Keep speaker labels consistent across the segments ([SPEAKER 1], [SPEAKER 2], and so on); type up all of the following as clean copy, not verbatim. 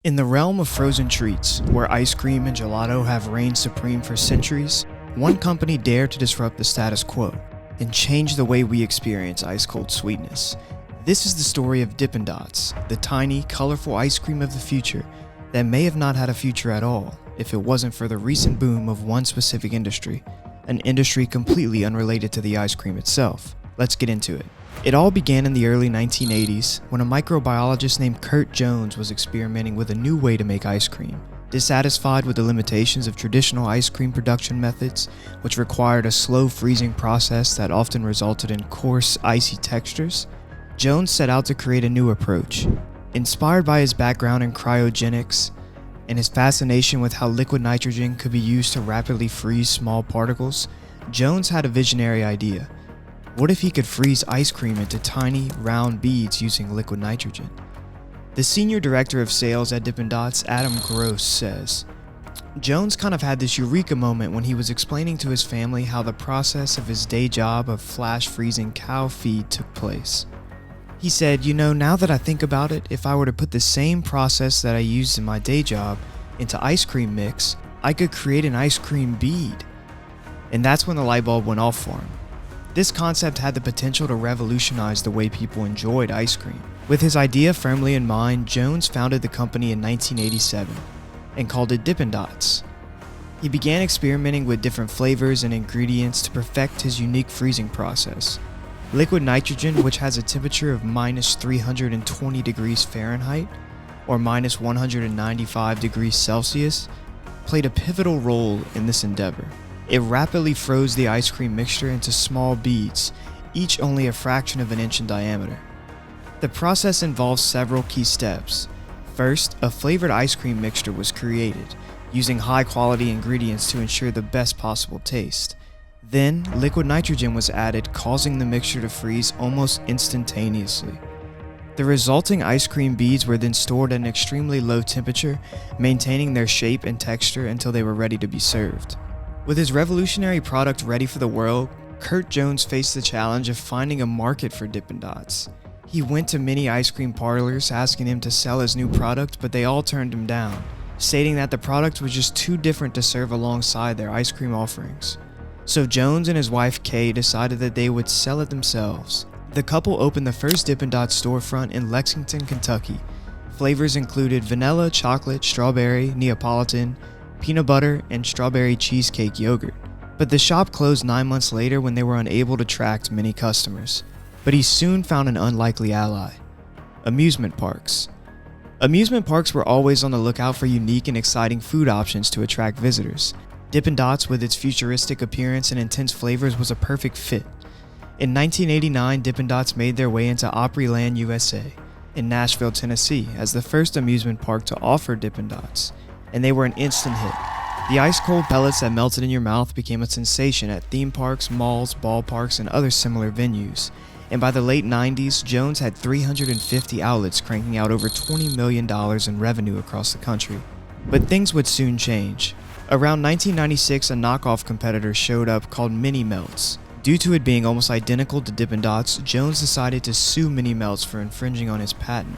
[SPEAKER 1] In the realm of frozen treats, where ice cream and gelato have reigned supreme for centuries, one company dared to disrupt the status quo and change the way we experience ice-cold sweetness. This is the story of Dippin Dots, the tiny, colorful ice cream of the future that may have not had a future at all if it wasn't for the recent boom of one specific industry, an industry completely unrelated to the ice cream itself. Let's get into it. It all began in the early 1980s when a microbiologist named Curt Jones was experimenting with a new way to make ice cream. Dissatisfied with the limitations of traditional ice cream production methods, which required a slow freezing process that often resulted in coarse, icy textures, Jones set out to create a new approach. Inspired by his background in cryogenics and his fascination with how liquid nitrogen could be used to rapidly freeze small particles, Jones had a visionary idea. What if he could freeze ice cream into tiny, round beads using liquid nitrogen? The senior director of sales at Dippin Dots, Adam Gross, says, Jones kind of had this Eureka moment when he was explaining to his family how the process of his day job of flash freezing cow feed took place. He said, now that I think about it, if I were to put the same process that I used in my day job into ice cream mix, I could create an ice cream bead. And that's when the light bulb went off for him. This concept had the potential to revolutionize the way people enjoyed ice cream. With his idea firmly in mind, Jones founded the company in 1987 and called it Dippin Dots. He began experimenting with different flavors and ingredients to perfect his unique freezing process. Liquid nitrogen, which has a temperature of minus 320 degrees Fahrenheit or minus 195 degrees Celsius, played a pivotal role in this endeavor. It rapidly froze the ice cream mixture into small beads, each only a fraction of an inch in diameter. The process involves several key steps. First, a flavored ice cream mixture was created, using high-quality ingredients to ensure the best possible taste. Then, liquid nitrogen was added, causing the mixture to freeze almost instantaneously. The resulting ice cream beads were then stored at an extremely low temperature, maintaining their shape and texture until they were ready to be served. With his revolutionary product ready for the world, Curt Jones faced the challenge of finding a market for Dippin Dots. He went to many ice cream parlors asking him to sell his new product, but they all turned him down, stating that the product was just too different to serve alongside their ice cream offerings. So Jones and his wife Kay decided that they would sell it themselves. The couple opened the first Dippin Dots storefront in Lexington, Kentucky. Flavors included vanilla, chocolate, strawberry, Neapolitan, peanut butter, and strawberry cheesecake yogurt. But the shop closed 9 months later when they were unable to attract many customers. But he soon found an unlikely ally: amusement parks. Amusement parks were always on the lookout for unique and exciting food options to attract visitors. Dippin Dots, with its futuristic appearance and intense flavors, was a perfect fit. In 1989, Dippin Dots made their way into Opryland, USA, in Nashville, Tennessee, as the first amusement park to offer Dippin Dots, and they were an instant hit. The ice-cold pellets that melted in your mouth became a sensation at theme parks, malls, ballparks, and other similar venues. And by the late 90s, Jones had 350 outlets cranking out over $20 million in revenue across the country. But things would soon change. Around 1996, a knockoff competitor showed up called Mini Melts. Due to it being almost identical to Dippin Dots, Jones decided to sue Mini Melts for infringing on his patent.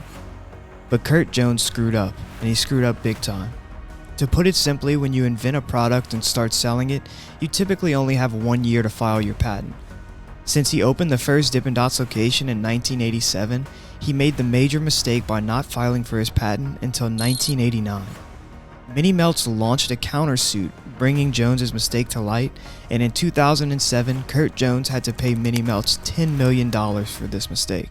[SPEAKER 1] But Curt Jones screwed up, and he screwed up big time. To put it simply, when you invent a product and start selling it, you typically only have 1 year to file your patent. Since he opened the first Dippin Dots location in 1987, he made the major mistake by not filing for his patent until 1989. Mini Melts launched a countersuit, bringing Jones's mistake to light, and in 2007, Curt Jones had to pay Mini Melts $10 million for this mistake.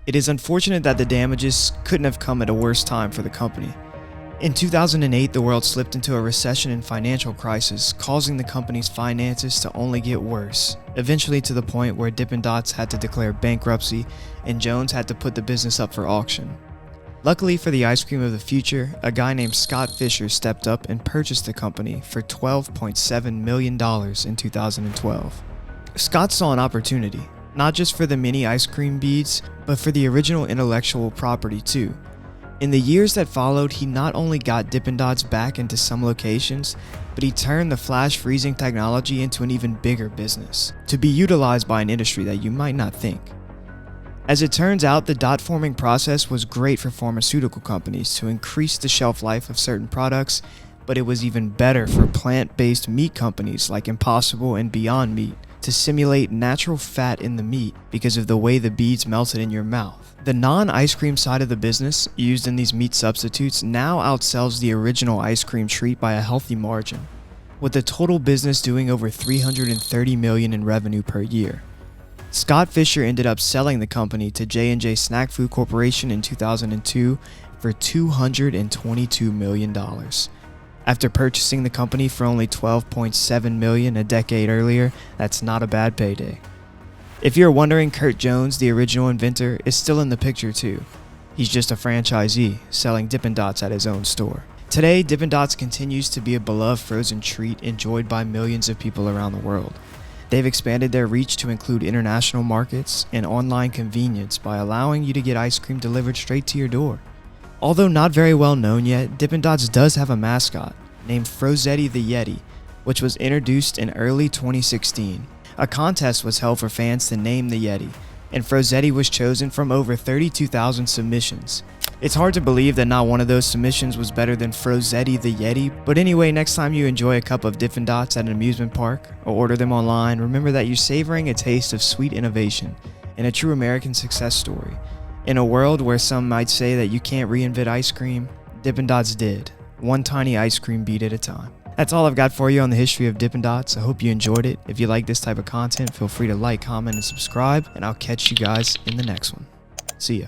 [SPEAKER 1] It is unfortunate that the damages couldn't have come at a worse time for the company. In 2008, the world slipped into a recession and financial crisis, causing the company's finances to only get worse, eventually to the point where Dippin Dots had to declare bankruptcy and Jones had to put the business up for auction. Luckily for the ice cream of the future, a guy named Scott Fisher stepped up and purchased the company for $12.7 million in 2012. Scott saw an opportunity, not just for the mini ice cream beads, but for the original intellectual property too. In the years that followed, he not only got Dippin Dots back into some locations, but he turned the flash freezing technology into an even bigger business, to be utilized by an industry that you might not think. As it turns out, the dot forming process was great for pharmaceutical companies to increase the shelf life of certain products, but it was even better for plant-based meat companies like Impossible and Beyond Meat to simulate natural fat in the meat because of the way the beads melted in your mouth. The non-ice cream side of the business used in these meat substitutes now outsells the original ice cream treat by a healthy margin, with the total business doing over $330 million in revenue per year. Scott Fisher ended up selling the company to J&J Snack Food Corporation in 2002 for $222 million. After purchasing the company for only $12.7 million a decade earlier, that's not a bad payday. If you're wondering, Kurt Jones, the original inventor, is still in the picture too. He's just a franchisee, selling Dippin Dots at his own store. Today, Dippin Dots continues to be a beloved frozen treat enjoyed by millions of people around the world. They've expanded their reach to include international markets and online convenience by allowing you to get ice cream delivered straight to your door. Although not very well known yet, Dippin Dots does have a mascot named Frozetti the Yeti, which was introduced in early 2016. A contest was held for fans to name the Yeti, and Frozetti was chosen from over 32,000 submissions. It's hard to believe that not one of those submissions was better than Frozetti the Yeti, but anyway, next time you enjoy a cup of Dippin Dots at an amusement park or order them online, remember that you're savoring a taste of sweet innovation and a true American success story. In a world where some might say that you can't reinvent ice cream, Dippin Dots did, one tiny ice cream bead at a time. That's all I've got for you on the history of Dippin Dots. I hope you enjoyed it. If you like this type of content, feel free to like, comment, and subscribe, and I'll catch you guys in the next one. See ya.